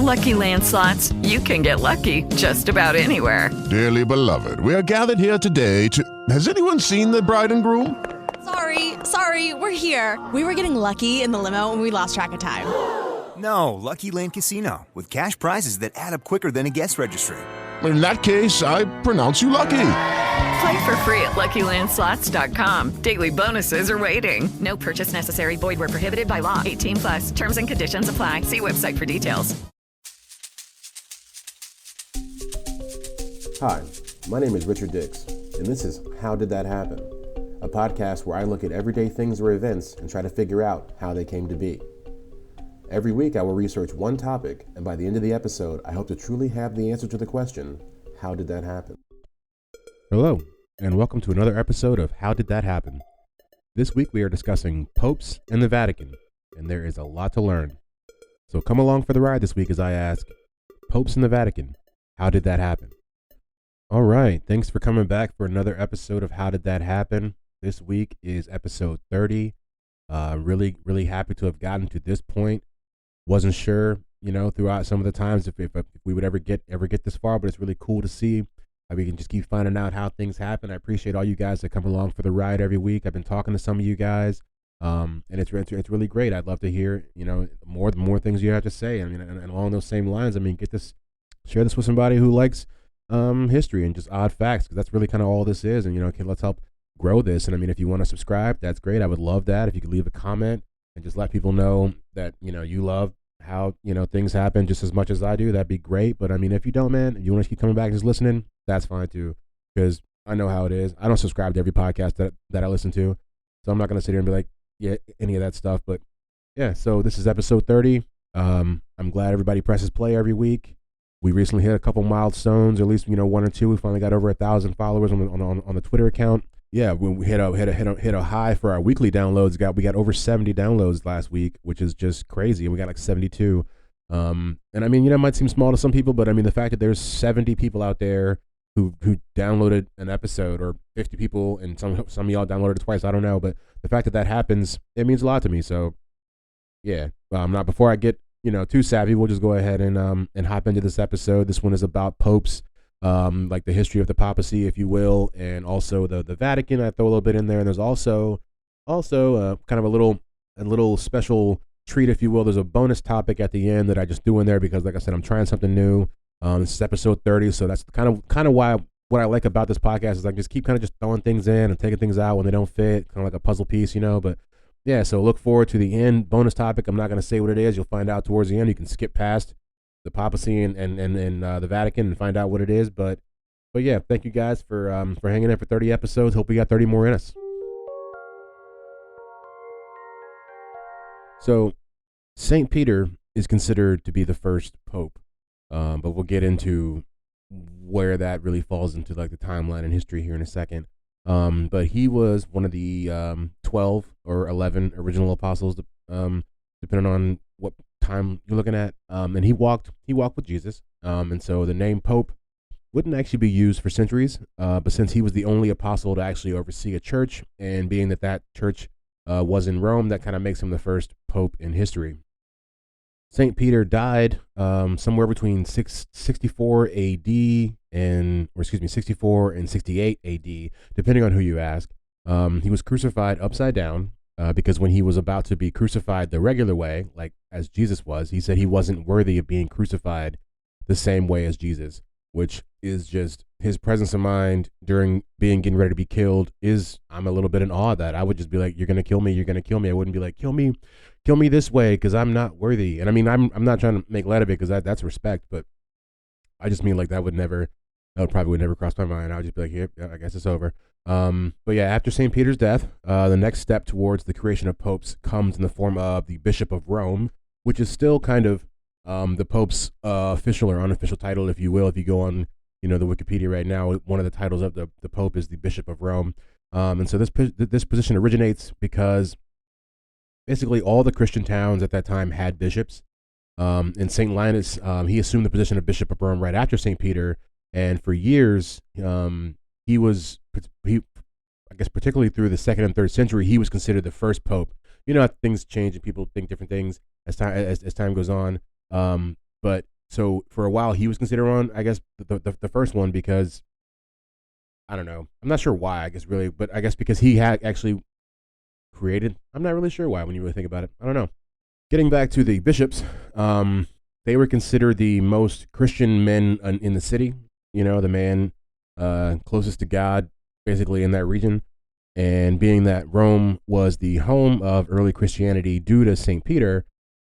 Lucky Land Slots, you can get lucky just about anywhere. Dearly beloved, we are gathered here today to... Has anyone seen the bride and groom? Sorry, we're here. We were getting lucky in the limo and we lost track of time. No, Lucky Land Casino, with cash prizes that add up quicker than a guest registry. In that case, I pronounce you lucky. Play for free at LuckyLandSlots.com. Daily bonuses are waiting. No purchase necessary. Void where prohibited by law. 18+. Terms and conditions apply. See website for details. Hi, my name is Richard Dix, and this is How Did That Happen? A podcast where I look at everyday things or events and try to figure out how they came to be. Every week I will research one topic, and by the end of the episode, I hope to truly have the answer to the question, how did that happen? Hello, and welcome to another episode of How Did That Happen? This week we are discussing popes and the Vatican, and there is a lot to learn. So come along for the ride this week as I ask, popes and the Vatican, how did that happen? All right, thanks for coming back for another episode of How Did That Happen? This week is episode 30. Really happy to have gotten to this point. Wasn't sure, throughout some of the times if we would ever get this far, but it's really cool to see how we can just keep finding out how things happen. I appreciate all you guys that come along for the ride every week. I've been talking to some of you guys, and it's really great. I'd love to hear, more things you have to say. I mean, and along those same lines, share this with somebody who likes history and just odd facts, because that's really kind of all this is. And let's help grow this. And if you want to subscribe, that's great. I would love that if you could leave a comment and just let people know that you love how things happen just as much as I do. That'd be great. But if you don't, man, if you want to keep coming back and just listening, that's fine too, because I know how it is. I don't subscribe to every podcast that I listen to, so I'm not gonna sit here and be like, yeah, any of that stuff. But yeah, so this is episode 30. I'm glad everybody presses play every week. We recently hit a couple milestones, or at least one or two. We finally got over 1,000 followers on the Twitter account. Yeah, when we hit a high for our weekly downloads. We got over 70 downloads last week, which is just crazy. We got like 72. And it might seem small to some people, but the fact that there's 70 people out there who downloaded an episode, or 50 people, and some of y'all downloaded it twice. I don't know, but the fact that happens, it means a lot to me. So yeah, now before I get too savvy, we'll just go ahead and hop into this episode. This one is about popes. Like the history of the papacy, if you will, and also the Vatican. I throw a little bit in there, and there's also kind of a little special treat, if you will. There's a bonus topic at the end that I just do in there because, like I said, I'm trying something new. This is episode 30, so that's kind of why what I like about this podcast is I just keep kind of just throwing things in and taking things out when they don't fit, kind of like a puzzle piece, But yeah, so look forward to the end bonus topic. I'm not going to say what it is. You'll find out towards the end. You can skip past the papacy and the Vatican and find out what it is. But yeah, thank you guys for hanging in for 30 episodes. Hope we got 30 more in us. So St. Peter is considered to be the first pope, but we'll get into where that really falls into like the timeline and history here in a second. But he was one of the 12 or 11 original apostles, depending on what time you're looking at, and he walked with Jesus, and so the name Pope wouldn't actually be used for centuries, but since he was the only apostle to actually oversee a church, and being that church was in Rome, that kind of makes him the first pope in history. St. Peter died somewhere between 64 AD and 64 and 68 AD, depending on who you ask. He was crucified upside down. Because when he was about to be crucified the regular way, like as Jesus was, he said he wasn't worthy of being crucified the same way as Jesus, which is just his presence of mind during getting ready to be killed. I'm a little bit in awe of that. I would just be like, you're going to kill me. You're going to kill me. I wouldn't be like, kill me this way, because I'm not worthy. And I'm not trying to make light of it, because that's respect, but I just mean like that probably would never cross my mind. I would just be like, yeah, I guess it's over. But yeah, after St. Peter's death, the next step towards the creation of popes comes in the form of the Bishop of Rome, which is still kind of the Pope's official or unofficial title, if you will. If you go on, the Wikipedia right now, one of the titles of the Pope is the Bishop of Rome. And so this position originates because basically all the Christian towns at that time had bishops. And St. Linus, he assumed the position of Bishop of Rome right after St. Peter, and for years, he I guess particularly through the 2nd and 3rd century, he was considered the first pope. Things change and people think different things as time goes on. But so for a while he was considered one, I guess the first one, because I don't know. I'm not sure why, I guess, really, but I guess because he had actually created. I'm not really sure why when you really think about it. I don't know. Getting back to the bishops, they were considered the most Christian men in the city. You know, the man closest to God, basically, in that region. And being that Rome was the home of early Christianity due to St. Peter,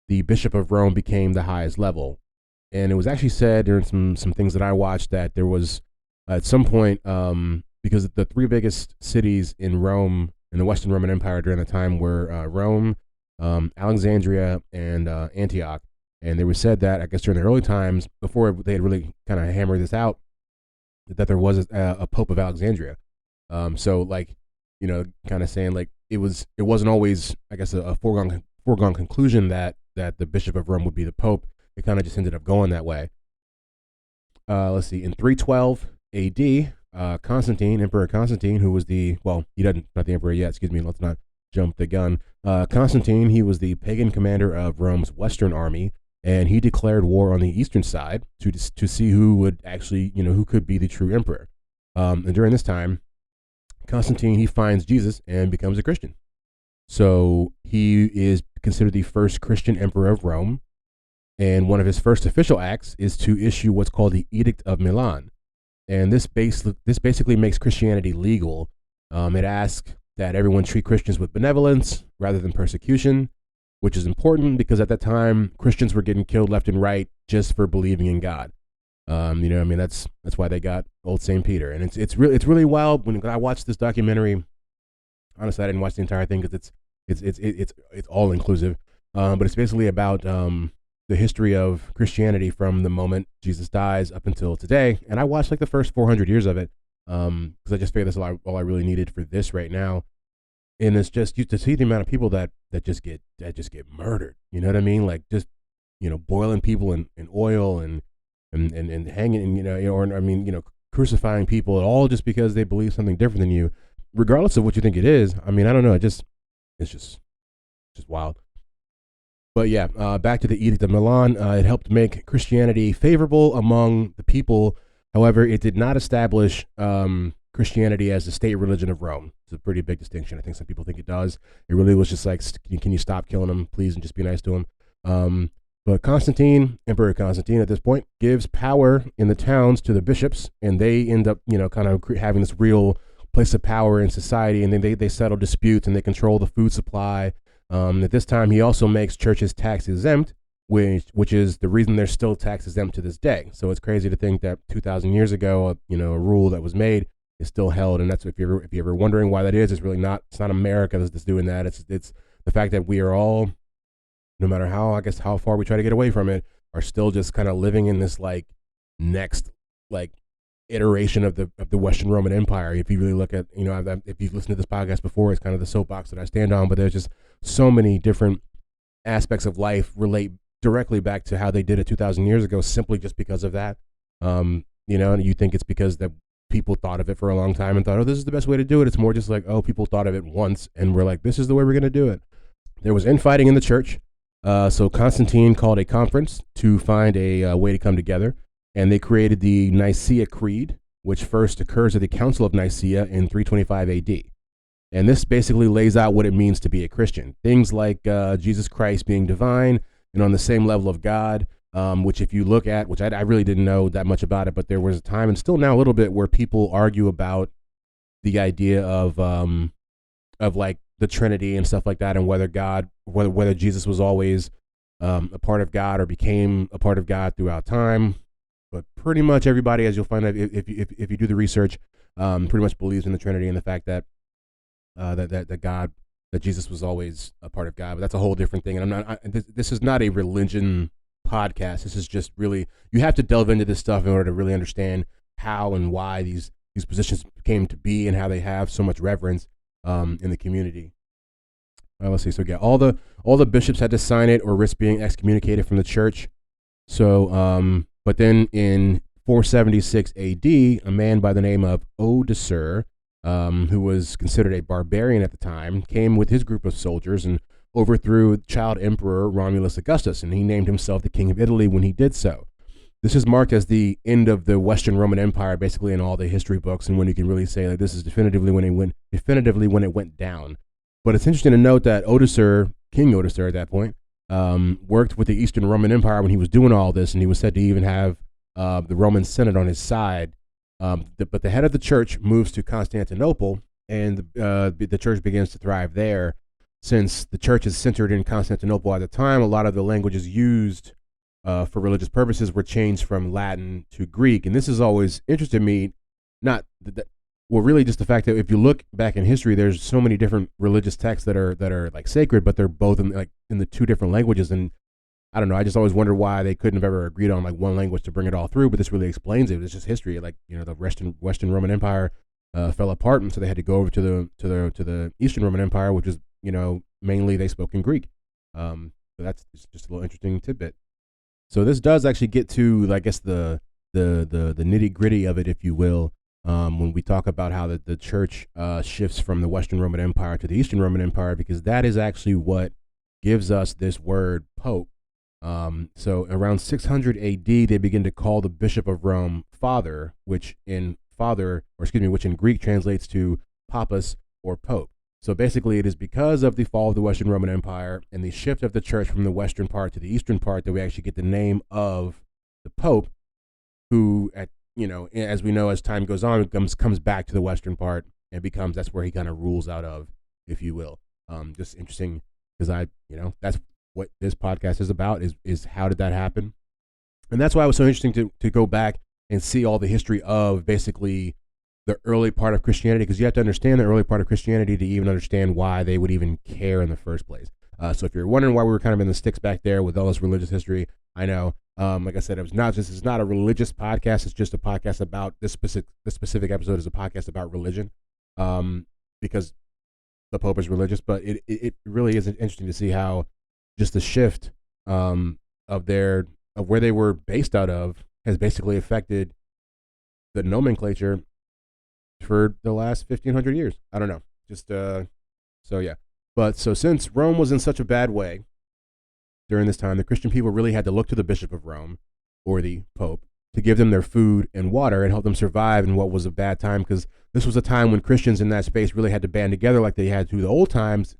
the Bishop of Rome became the highest level. And it was actually said during some things that I watched that there was at some point, because the three biggest cities in Rome, in the Western Roman Empire during the time, were Rome, Alexandria, and Antioch. And it was said that, I guess during the early times, before they had really kind of hammered this out, that there was a Pope of Alexandria. So like, you know, kind of saying like it wasn't always, I guess, a foregone conclusion that the Bishop of Rome would be the Pope. It kind of just ended up going that way. Let's see, in 312 A.D., Emperor Constantine, who was not the emperor yet, excuse me, let's not jump the gun. Constantine, he was the pagan commander of Rome's Western army, and he declared war on the eastern side to see who would actually, who could be the true emperor. And during this time, Constantine, he finds Jesus and becomes a Christian. So he is considered the first Christian emperor of Rome. And one of his first official acts is to issue what's called the Edict of Milan. And this basically makes Christianity legal. It asks that everyone treat Christians with benevolence rather than persecution, which is important because at that time, Christians were getting killed left and right just for believing in God. That's why they got old St. Peter. And it's really wild. When I watched this documentary, honestly, I didn't watch the entire thing because it's all inclusive. But it's basically about the history of Christianity from the moment Jesus dies up until today. And I watched like the first 400 years of it because I just figured that's all I really needed for this right now. And it's just to see the amount of people that just get murdered. You know what I mean? Like just boiling people in oil and hanging and crucifying people, all just because they believe something different than you, regardless of what you think it is. I mean, I don't know. It's just wild. But yeah, back to the Edict of Milan. It helped make Christianity favorable among the people. However, it did not establish Christianity as the state religion of Rome. It's a pretty big distinction. I think some people think it does. It really was just like, can you stop killing them, please, and just be nice to them? But Emperor Constantine, at this point, gives power in the towns to the bishops, and they end up, kind of having this real place of power in society, and then they settle disputes and they control the food supply. At this time, he also makes churches tax exempt, which is the reason they're still tax exempt to this day. So it's crazy to think that 2,000 years ago, a rule that was made is still held, and that's if you're ever wondering why that is, it's really not. It's not America that's doing that. It's the fact that we are all, no matter how far we try to get away from it, are still just kind of living in this like next like iteration of the Western Roman Empire. If you really look at, if you've listened to this podcast before, it's kind of the soapbox that I stand on, but there's just so many different aspects of life relate directly back to how they did it 2,000 years ago, simply just because of that. And you think it's because that people thought of it for a long time and thought, oh, this is the best way to do it. It's more just like, oh, people thought of it once and we're like, this is the way we're going to do it. There was infighting in the church. So Constantine called a conference to find a way to come together, and they created the Nicaea Creed, which first occurs at the Council of Nicaea in 325 AD. And this basically lays out what it means to be a Christian. Things like Jesus Christ being divine and on the same level of God, which if you look at, which I really didn't know that much about it, but there was a time, and still now a little bit, where people argue about the idea of like the Trinity and stuff like that, and whether Jesus was always a part of God or became a part of God throughout time. But pretty much everybody, as you'll find out if you do the research, pretty much believes in the Trinity and the fact that that Jesus was always a part of God. But that's a whole different thing. And this is not a religion podcast. This is just really, you have to delve into this stuff in order to really understand how and why these positions came to be and how they have so much reverence in the community. Let's see. So yeah, all the bishops had to sign it or risk being excommunicated from the church. So, but then in 476 AD, a man by the name of Odoacer, who was considered a barbarian at the time, came with his group of soldiers and overthrew child emperor Romulus Augustus, and he named himself the King of Italy when he did so. this is marked as the end of the Western Roman Empire, basically in all the history books, and when you can really say like this is definitively when it went down. But it's interesting to note that King Odoacer at that point, worked with the Eastern Roman Empire when he was doing all this, and he was said to even have the Roman Senate on his side. But the head of the church moves to Constantinople, and the church begins to thrive there. Since the church is centered in Constantinople at the time, a lot of the languages used for religious purposes were changed from Latin to Greek. And this has always interested me, really just the fact that if you look back in history, there's so many different religious texts that are like sacred, but they're both in the two different languages. And I don't know, I just always wondered why they couldn't have ever agreed on like one language to bring it all through, but this really explains it. It's just history. Like, the Western Roman Empire fell apart, and so they had to go over to the Eastern Roman Empire, which is, mainly they spoke in Greek. So that's just a little interesting tidbit. So this does actually get to, I guess, the nitty gritty of it, if you will, when we talk about how the church shifts from the Western Roman Empire to the Eastern Roman Empire, because that is actually what gives us this word Pope. So around 600 AD, they begin to call the Bishop of Rome Father, which in Greek translates to Papas or Pope. So basically, it is because of the fall of the Western Roman Empire and the shift of the church from the western part to the eastern part that we actually get the name of the Pope, who, as we know, as time goes on, comes back to the western part and that's where he kind of rules out of, if you will. Just interesting because that's what this podcast is about, is how did that happen? And that's why it was so interesting to go back and see all the history of basically the early part of Christianity, because you have to understand the early part of Christianity to even understand why they would even care in the first place. So if you're wondering why we were kind of in the sticks back there with all this religious history, I know, like I said, it's not a religious podcast. It's just a podcast about this specific episode is a podcast about religion, because the Pope is religious. But it really is interesting to see how just the shift of where they were based out of has basically affected the nomenclature for the last 1,500 years. I don't know. So yeah. But so since Rome was in such a bad way during this time, the Christian people really had to look to the Bishop of Rome, or the Pope, to give them their food and water and help them survive in what was a bad time, because this was a time when Christians in that space really had to band together like they had through the old times,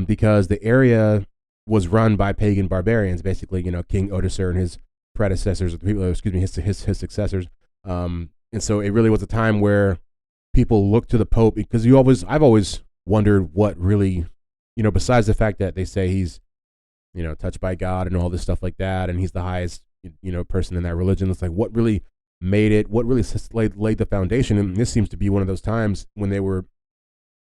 because the area was run by pagan barbarians, basically, King Odoacer and his predecessors, his successors. And so it really was a time where people looked to the Pope, because I've always wondered what really, besides the fact that they say he's, touched by God and all this stuff like that, and he's the highest, person in that religion. It's like, what really made it, what really laid the foundation? And this seems to be one of those times when they were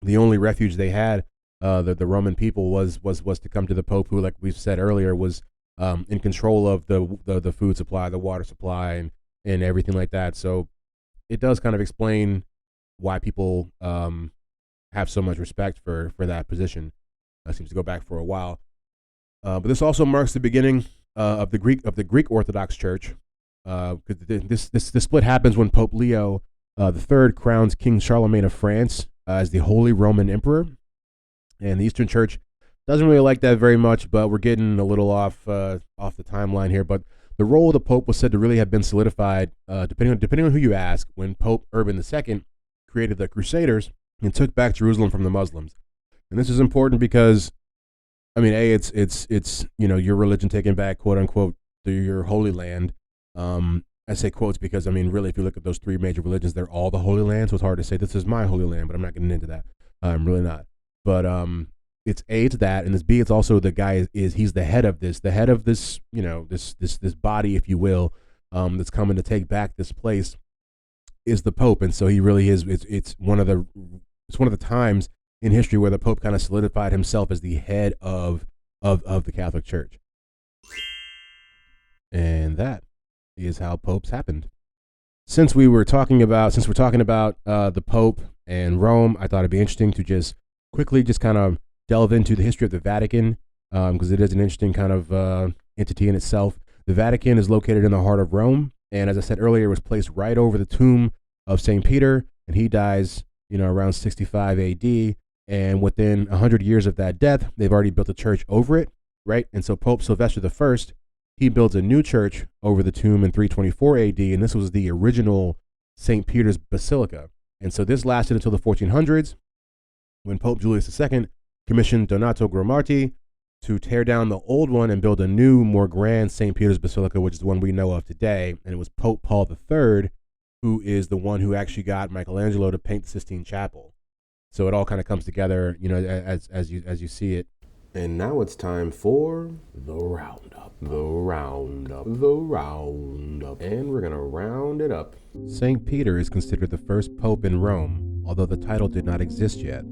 the only refuge they had, the Roman people was to come to the Pope, who, like we've said earlier, was in control of the food supply, the water supply, and everything like that. So it does kind of explain why people have so much respect for that position. Seems to go back for a while. But this also marks the beginning of the Greek Orthodox Church, because this split happens when Pope Leo III crowns King Charlemagne of France as the Holy Roman Emperor, and the Eastern Church doesn't really like that very much. But we're getting a little off the timeline here. But the role of the Pope was said to really have been solidified, depending on who you ask, when Pope Urban II created the Crusaders and took back Jerusalem from the Muslims. And this is important because, it's your religion taken back, quote unquote, to your holy land. I say quotes because, really, if you look at those three major religions, they're all the Holy Land. So it's hard to say this is my holy land, but I'm not getting into that. I'm really not. But it's A, it's that, and it's B, it's also the guy he's the head of this, this body, if you will, that's coming to take back this place, is the Pope. And so he really is. It's one of the times in history where the Pope kind of solidified himself as the head of the Catholic Church. And that is how popes happened. Since we're talking about the Pope and Rome, I thought it'd be interesting to just quickly kind of delve into the history of the Vatican, because it is an interesting kind of entity in itself. The Vatican is located in the heart of Rome, and as I said earlier, it was placed right over the tomb of St. Peter, and he dies, around 65 AD, and within 100 years of that death, they've already built a church over it, right? And so Pope Sylvester I he builds a new church over the tomb in 324 AD, and this was the original St. Peter's Basilica. And so this lasted until the 1400s, when Pope Julius II commissioned Donato Gromarti to tear down the old one and build a new, more grand St. Peter's Basilica, which is the one we know of today. And it was Pope Paul III who is the one who actually got Michelangelo to paint the Sistine Chapel. So it all kind of comes together, as you see it. And now it's time for the roundup. The roundup. The roundup. And we're going to round it up. St. Peter is considered the first pope in Rome, although the title did not exist yet.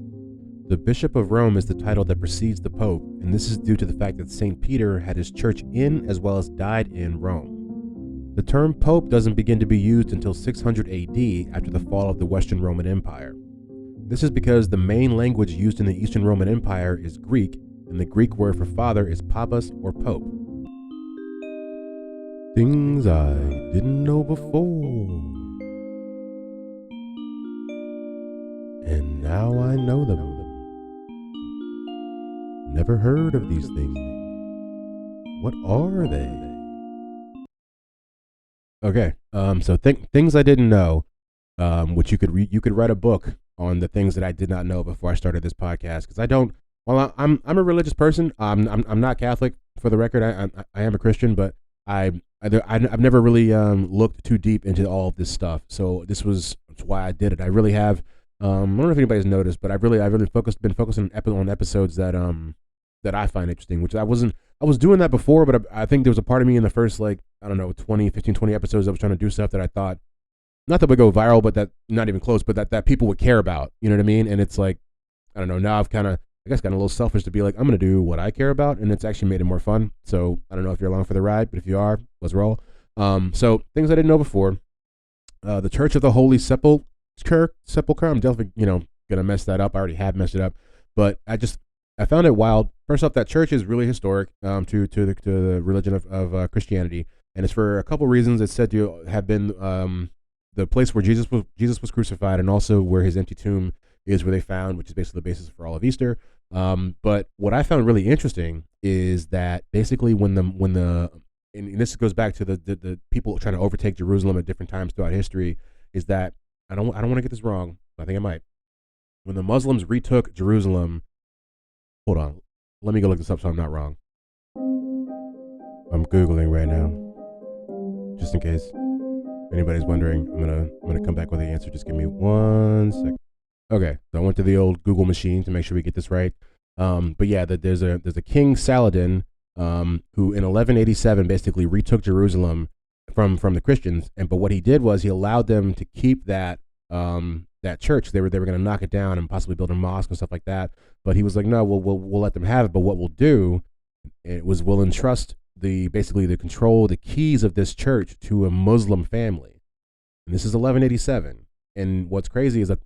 The Bishop of Rome is the title that precedes the Pope, and this is due to the fact that St. Peter had his church in as well as died in Rome. The term Pope doesn't begin to be used until 600 AD after the fall of the Western Roman Empire. This is because the main language used in the Eastern Roman Empire is Greek, and the Greek word for father is papas or pope. Things I didn't know before, and now I know them. Never heard of these things. What are they? Okay, so things I didn't know, which you could write a book on the things that I did not know before I started this podcast, because I don't. Well, I'm a religious person. I'm not Catholic, for the record. I am a Christian, but I've never really looked too deep into all of this stuff. So that's why I did it. I really have. I don't know if anybody's noticed, but I've really been focusing on episodes that I find interesting, which I was doing that before, but I think there was a part of me in the first, 20 episodes that was trying to do stuff that I thought, not that would go viral, but that not even close, but that people would care about, you know what I mean? And it's like, I don't know, now I've gotten a little selfish to be like, I'm going to do what I care about, and it's actually made it more fun. So I don't know if you're along for the ride, but if you are, let's roll. So things I didn't know before, the Church of the Holy Sepulchre, I'm definitely, going to mess that up. I already have messed it up, but I found it wild. First off, that church is really historic to the religion of Christianity, and it's for a couple reasons. It's said to have been the place where Jesus was crucified, and also where his empty tomb is, where they found, which is basically the basis for all of Easter. But what I found really interesting is that basically when and this goes back to the people trying to overtake Jerusalem at different times throughout history, is that I don't want to get this wrong, but I think I might. When the Muslims retook Jerusalem. Hold on. Let me go look this up so I'm not wrong. I'm Googling right now, just in case anybody's wondering. I'm gonna come back with the answer. Just give me 1 second. Okay, so I went to the old Google machine to make sure we get this right. But yeah, there's a King Saladin who in 1187 basically retook Jerusalem from the Christians, but what he did was he allowed them to keep that church. They were going to knock it down and possibly build a mosque and stuff like that. But he was like, no, we'll let them have it. But what we'll do, we'll entrust the control, the keys of this church to a Muslim family. And this is 1187. And what's crazy is that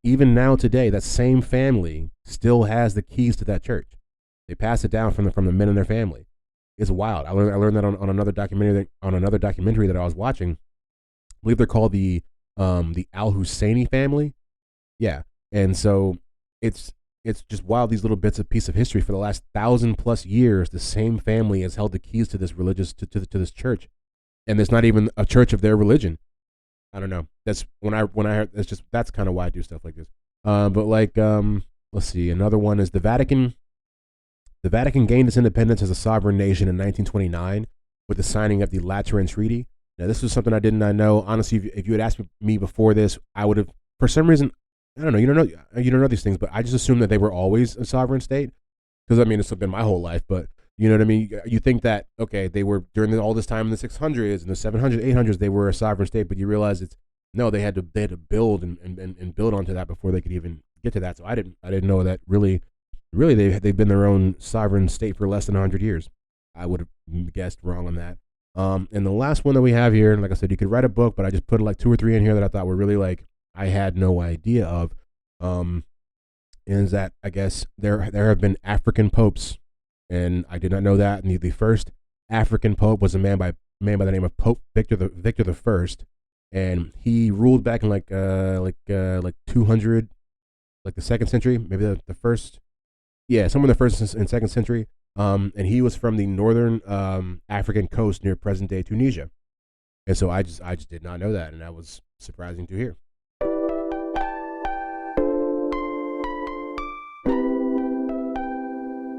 even now today, that same family still has the keys to that church. They pass it down from the men in their family. It's wild. I learned that on another documentary that I was watching. I believe they're called the Al Husseini family. Yeah. And so it's just wild, these little bits of piece of history. For the last 1,000+ years, the same family has held the keys to this to this church, and it's not even a church of their religion. I don't know. That's when I heard. That's kind of why I do stuff like this. But let's see. Another one is the Vatican. The Vatican gained its independence as a sovereign nation in 1929 with the signing of the Lateran Treaty. Now, this was something I did not know. Honestly, if you had asked me before this, I would have, for some reason, I don't know. You don't know these things, but I just assumed that they were always a sovereign state. Because I mean, it's been my whole life, but you know what I mean. You think that they were during all this time in the 600s and the 700s, 800s, they were a sovereign state, but you realize they had to build and build onto that before they could even get to that. So I didn't know that really they've been their own sovereign state for less than 100 years. I would have guessed wrong on that. And the last one that we have here, like I said, you could write a book, but I just put like 2 or 3 in here that I thought were really I had no idea of. Is that I guess there have been African popes, and I did not know that. And the first African pope was a man by the name of Pope Victor the First, and he ruled back in like 200, like the 2nd century, maybe the first, yeah, somewhere in the 1st and 2nd century. and he was from the northern African coast near present-day Tunisia. And so I just did not know that, and that was surprising to hear.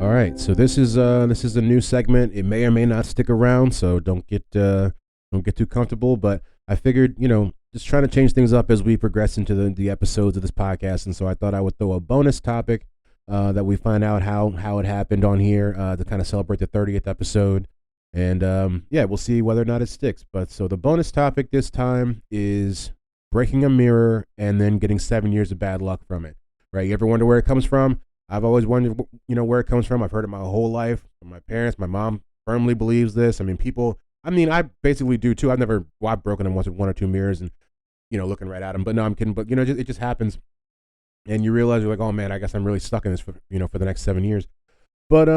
All right, so this is a new segment. It may or may not stick around, so don't get too comfortable. But I figured, just trying to change things up as we progress into the episodes of this podcast, and so I thought I would throw a bonus topic that we find out how it happened on here to kind of celebrate the 30th episode, and we'll see whether or not it sticks. But so the bonus topic this time is breaking a mirror and then getting 7 years of bad luck from it. Right? You ever wonder where it comes from? I've always wondered, where it comes from. I've heard it my whole life from my parents. My mom firmly believes this. I basically do too. I've broken them one or two mirrors and, looking right at them. But no, I'm kidding. But, it just happens. And you realize you're like, oh man, I guess I'm really stuck in this for the next 7 years. But,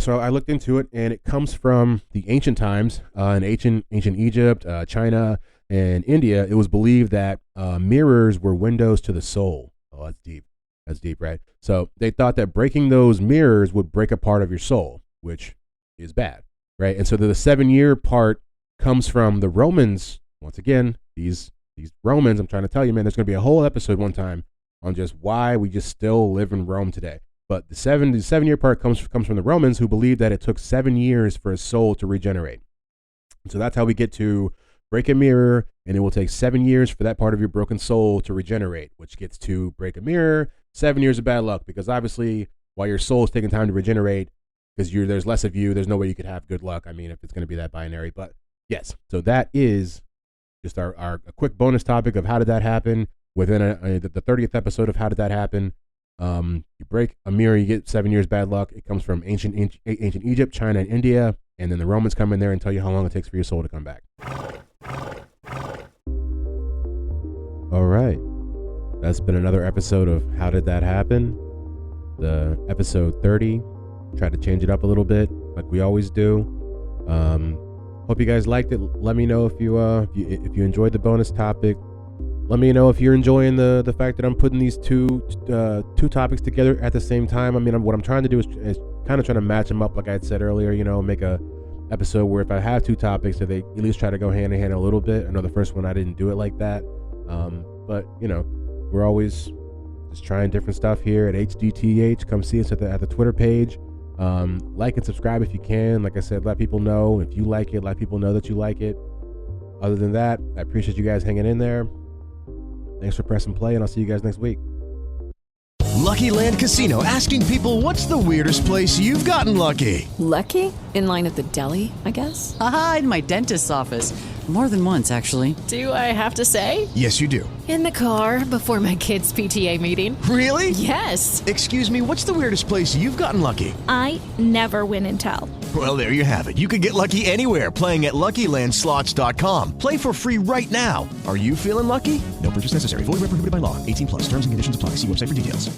so I looked into it, and it comes from the ancient times, in ancient Egypt, China, and India. It was believed that mirrors were windows to the soul. Oh, that's deep. That's deep, right? So they thought that breaking those mirrors would break a part of your soul, which is bad, right? And so the 7 year part comes from the Romans. Once again, these Romans, I'm trying to tell you, man, there's going to be a whole episode one time on just why we just still live in Rome today. But the 7 year part comes from the Romans, who believed that it took 7 years for a soul to regenerate. And so that's how we get to break a mirror, and it will take 7 years for that part of your broken soul to regenerate, which gets to break a mirror, 7 years of bad luck, because obviously while your soul is taking time to regenerate, because there's less of you, there's no way you could have good luck. If it's going to be that binary. But yes, so that is just our quick bonus topic of how did that happen within the 30th episode of How Did That Happen. You break a mirror, you get 7 years bad luck. It comes from ancient Egypt, China, and India, and then the Romans come in there and tell you how long it takes for your soul to come back. All right. That's been another episode of How Did That Happen? The episode 30. Tried to change it up a little bit, like we always do. Hope you guys liked it. Let me know if you enjoyed the bonus topic. Let me know if you're enjoying the fact that I'm putting these two topics together at the same time. What I'm trying to do is kind of trying to match them up, like I had said earlier. Make a episode where if I have two topics, that they at least try to go hand in hand a little bit. I know the first one I didn't do it like that, but we're always just trying different stuff here at HDTH. Come see us at the Twitter page. Like and subscribe if you can. Like I said, let people know if you like it. Let people know that you like it. Other than that, I appreciate you guys hanging in there. Thanks for pressing play, and I'll see you guys next week. Lucky Land Casino, asking people, what's the weirdest place you've gotten lucky? Lucky? In line at the deli, I guess? Aha, in my dentist's office. More than once, actually. Do I have to say? Yes, you do. In the car before my kids' PTA meeting. Really? Yes. Excuse me, what's the weirdest place you've gotten lucky? I never win and tell. Well, there you have it. You can get lucky anywhere, playing at LuckyLandSlots.com. Play for free right now. Are you feeling lucky? No purchase necessary. Void where prohibited by law. 18+. Terms and conditions apply. See website for details.